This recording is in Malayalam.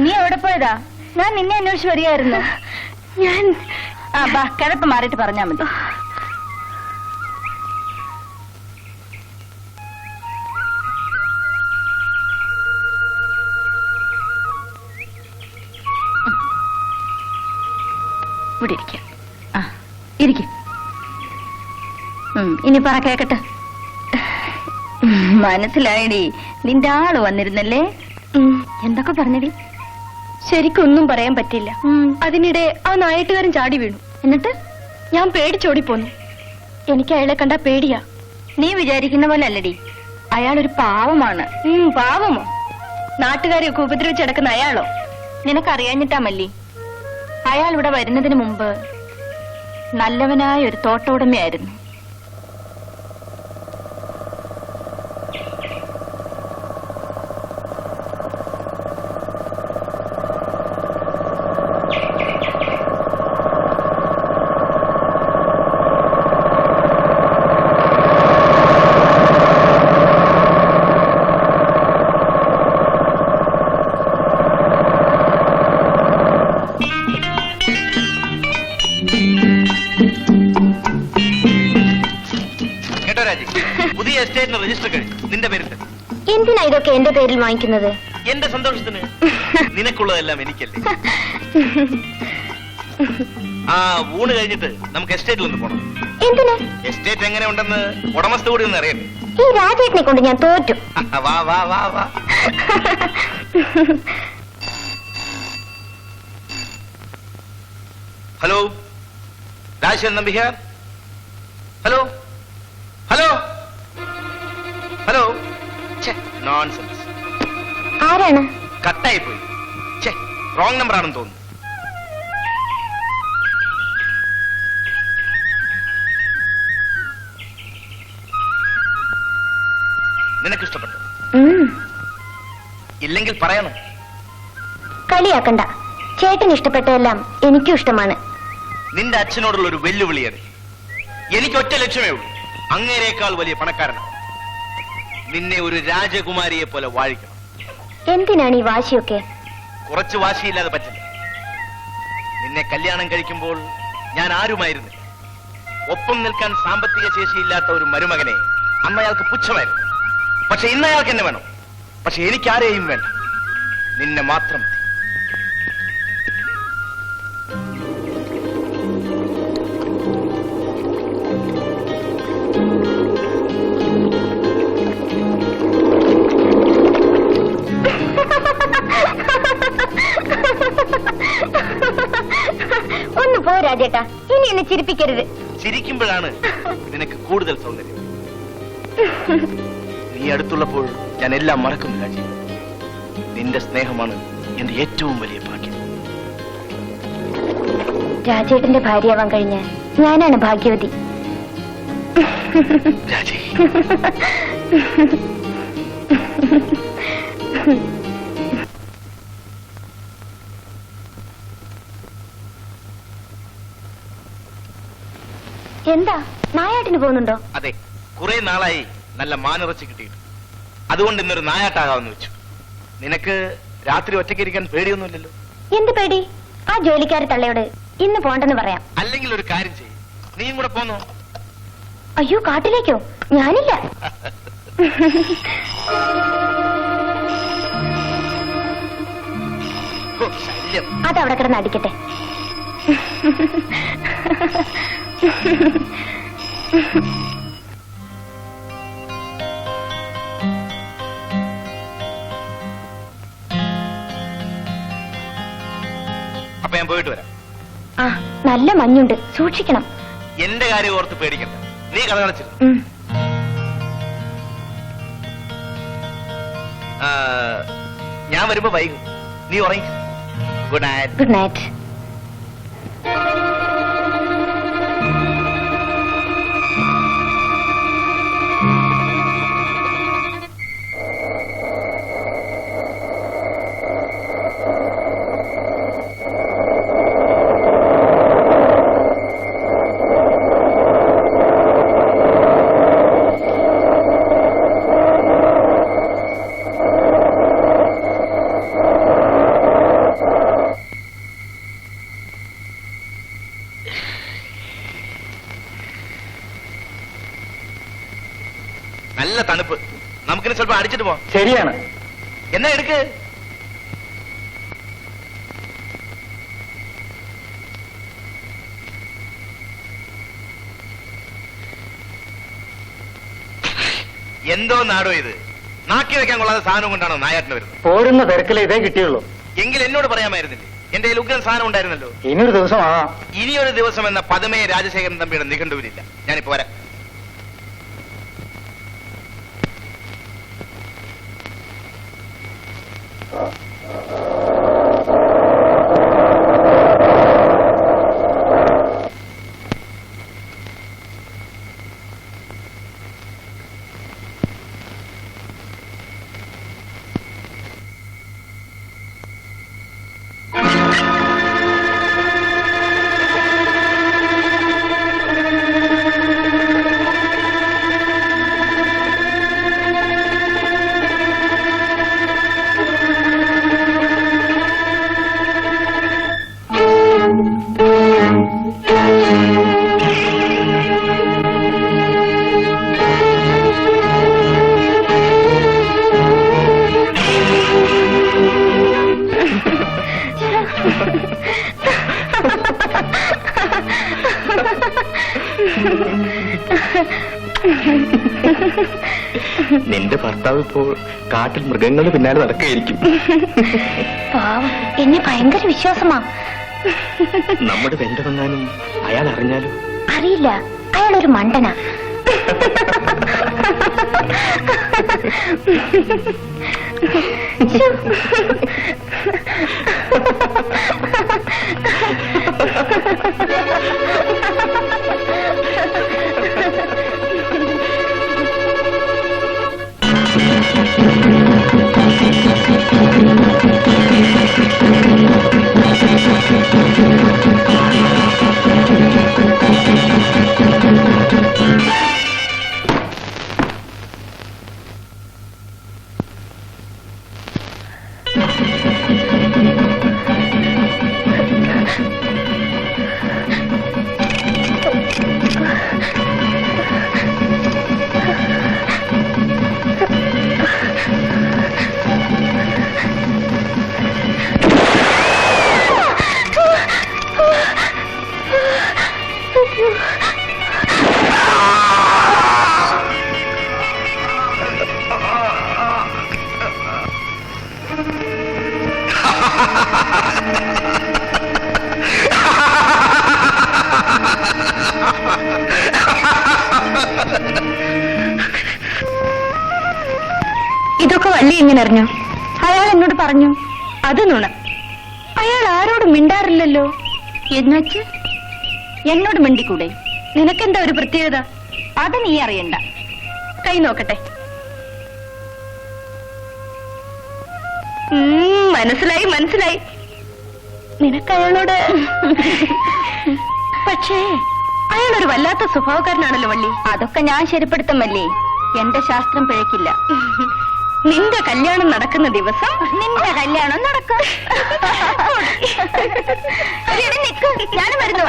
നീ എവിടെ പോയതാ? ഞാൻ നിന്നെ അന്വേഷിച്ച് വരികയായിരുന്നു. ഞാൻ കിടപ്പ് മാറിയിട്ട് പറഞ്ഞാ മതി. ഇവിടെ ഇരിക്കാം. ഇരിക്കും. ഇനി പറ കേക്കട്ടെ. മനസ്സിലായടി, നിന്റെ ആള് വന്നിരുന്നല്ലേ? എന്തൊക്കെ പറഞ്ഞടി? ശരിക്കൊന്നും പറയാൻ പറ്റില്ല. അതിനിടെ ആ നായിട്ടുകാരൻ ചാടി വീണു. എന്നിട്ട് ഞാൻ പേടിച്ചോടി പോന്നു. എനിക്ക് അയാളെ കണ്ടാ പേടിയാ. നീ വിചാരിക്കുന്ന പോലെ അല്ലടി, അയാളൊരു പാവമാണ്. പാവമോ? നാട്ടുകാരെയൊക്കെ ഉപദ്രവിച്ചടക്കുന്ന അയാളോ? നിനക്കറിയാഞ്ഞിട്ടാ മല്ലി. അയാൾ ഇവിടെ വരുന്നതിന് മുമ്പ് നല്ലവനായ ഒരു തോട്ടോടമയായിരുന്നു. പുതിയ എസ്റ്റേറ്റിന് രജിസ്റ്റർ കഴിഞ്ഞു. നിന്റെ പേരിൽ. എന്തിനാ ഇതൊക്കെ എന്റെ പേരിൽ വാങ്ങിക്കുന്നത്? എന്റെ സന്തോഷത്തിന്. നിനക്കുള്ളതെല്ലാം എനിക്കല്ലേ. ഊണ് കഴിഞ്ഞിട്ട് നമുക്ക് എസ്റ്റേറ്റിൽ ഒന്ന് പോണം. എന്തിനാ? എസ്റ്റേറ്റ് എങ്ങനെ ഉണ്ടെന്ന് ഉടമസ്ഥ കൂടി ഒന്ന് അറിയണ്ടേ? ഈ രാജേട്ടനെ കൊണ്ട് ഞാൻ തോറ്റു. വാ വാ വാ വാ. Hello, Rajasekharan Nambiar. Hello hello hello. Nonsense. ആരാണ്? കട്ടായി പോയി. റോങ് നമ്പർ ആണെന്ന് തോന്നുന്നു. നിനക്ക് ഇഷ്ടപ്പെട്ടു? ഇല്ലെങ്കിൽ പറയണം. കളിയാക്കണ്ട. ചേട്ടന് ഇഷ്ടപ്പെട്ടതെല്ലാം എനിക്കും ഇഷ്ടമാണ്. നിന്റെ അച്ഛനോടുള്ള ഒരു വെല്ലുവിളിയാണ്. എനിക്ക് ഒറ്റ ലക്ഷ്യമേ ഉള്ളൂ, അങ്ങേരേക്കാൾ വലിയ പണക്കാരനാണ്. നിന്നെ ഒരു രാജകുമാരിയെ പോലെ വാഴിക്കണം. എന്തിനാണ് ഈ വാശിയൊക്കെ? കുറച്ച് വാശിയില്ലാതെ പറ്റില്ല. നിന്നെ കല്യാണം കഴിക്കുമ്പോൾ ഞാൻ ആരുമായിരുന്നില്ല. ഒപ്പം നിൽക്കാൻ സാമ്പത്തിക ശേഷിയില്ലാത്ത ഒരു മരുമകനെ അന്ന് അയാൾക്ക് പുച്ഛമായിരുന്നു. പക്ഷെ ഇന്ന് അയാൾക്ക് എന്നെ വേണം. പക്ഷെ എനിക്ക് ആരെയും വേണ്ട, നിന്നെ മാത്രം. ഒന്ന് പോ രാജേട്ടാ, ഇനി എന്നെ ചിരിപ്പിക്കരുത്. ചിരിക്കുമ്പോഴാണ് നിനക്ക് കൂടുതൽ സൗന്ദര്യം. നീ അടുത്തുള്ളപ്പോൾ ഞാൻ എല്ലാം മറക്കുന്നു രാജി. നിന്റെ സ്നേഹമാണ് എന്റെ ഏറ്റവും വലിയ ഭാഗ്യം. രാജേട്ടന്റെ ഭാര്യയാവാൻ കഴിഞ്ഞ ഞാനാണ് ഭാഗ്യവതി. രാജി, എന്താ നായാട്ടിന് പോകുന്നുണ്ടോ? അതെ, കുറെ നാളായി നല്ല മാനിറച്ചി കിട്ടിയിട്ട്. അതുകൊണ്ട് ഇന്നൊരു നായാട്ടാകാമെന്ന് വെച്ചു. നിനക്ക് രാത്രി ഒറ്റയ്ക്കിരിക്കാൻ പേടിയൊന്നുമില്ലല്ലോ? എന്ത് പേടി? ആ ജോലിക്കാരി തള്ളയോട് ഇന്ന് പോണ്ടെന്ന് പറയാം. അല്ലെങ്കിൽ ഒരു കാര്യം ചെയ്യും, നീയും കൂടെ പോന്നോ? അയ്യോ, കാട്ടിലേക്കോ? ഞാനില്ല. ശല്യം. അതവിടെ കിടന്ന് അടിക്കട്ടെ. അപ്പൊ ഞാൻ പോയിട്ട് വരാം. നല്ല മഞ്ഞുണ്ട്, സൂക്ഷിക്കണം. എന്റെ കാര്യം ഓർത്ത് പേടിക്കണ്ട, നീ കഥ കളിച്ചിരുന്നു. ഞാൻ വരുമ്പോ വൈകും, നീ ഉറങ്ങി. Good night. Good night. നല്ല തണുപ്പ്. നമുക്കിനി സ്വല്പം അടിച്ചിട്ട് പോവാം. ശരിയാണ്. എന്നാ എടുക്ക്. എന്തോ നാടോ ഇത്? നാക്കി വെക്കാൻ കൊള്ളാതെ സാധനം കൊണ്ടാണോ നായാട്ടിന് വരുന്നത്? പോരുന്ന തിരക്കിലെ ഇതേ കിട്ടിയുള്ളൂ. എങ്കിൽ എന്നോട് പറയാമായിരുന്നില്ലേ? എന്റെ കയ്യിൽ ഉഗ്രൻ സാധനം ഉണ്ടായിരുന്നല്ലോ. ഇനിയൊരു ദിവസം ആകാം. ഇനിയൊരു ദിവസം എന്ന പദമേ രാജശേഖരൻ തമ്പിയുടെ നിഘണ്ടുവിലില്ല. ഞാനിപ്പോ വരാം. നിന്റെ ഭർത്താവ് ഇപ്പോൾ കാട്ടിൽ മൃഗങ്ങളുടെ പിന്നാലെ നടക്കുകയായിരിക്കും. പാവം, എന്നെ ഭയങ്കര വിശ്വാസമാ. നമ്മുടെ ബന്ധമെങ്ങാനും അയാൾ അറിഞ്ഞാലോ? അറിയില്ല, അയാളൊരു മണ്ടനാ. ഇതൊക്കെ വള്ളി എങ്ങനെ അറിഞ്ഞു? അയാൾ എന്നോട് പറഞ്ഞു. അത് നുണ. അയാൾ ആരോടും മിണ്ടാറില്ലല്ലോ. എന്നുവെച്ച് എന്നോട് മിണ്ടിക്കൂടെ? നിനക്കെന്താ ഒരു പ്രത്യേകത? അത് നീ അറിയണ്ട. കൈ നോക്കട്ടെ. മനസ്സിലായി മനസ്സിലായി. നിനക്കയാളോട് പക്ഷേ അയാളൊരു വല്ലാത്ത സ്വഭാവക്കാരനാണല്ലോ വള്ളി. അതൊക്കെ ഞാൻ ശരിപ്പെടുത്തുമല്ലേ. എന്റെ ശാസ്ത്രം പിഴക്കില്ല. നിന്റെ കല്യാണം നടക്കുന്ന ദിവസം നിന്റെ കല്യാണം നടക്കും. ഞാനും വരുന്നു.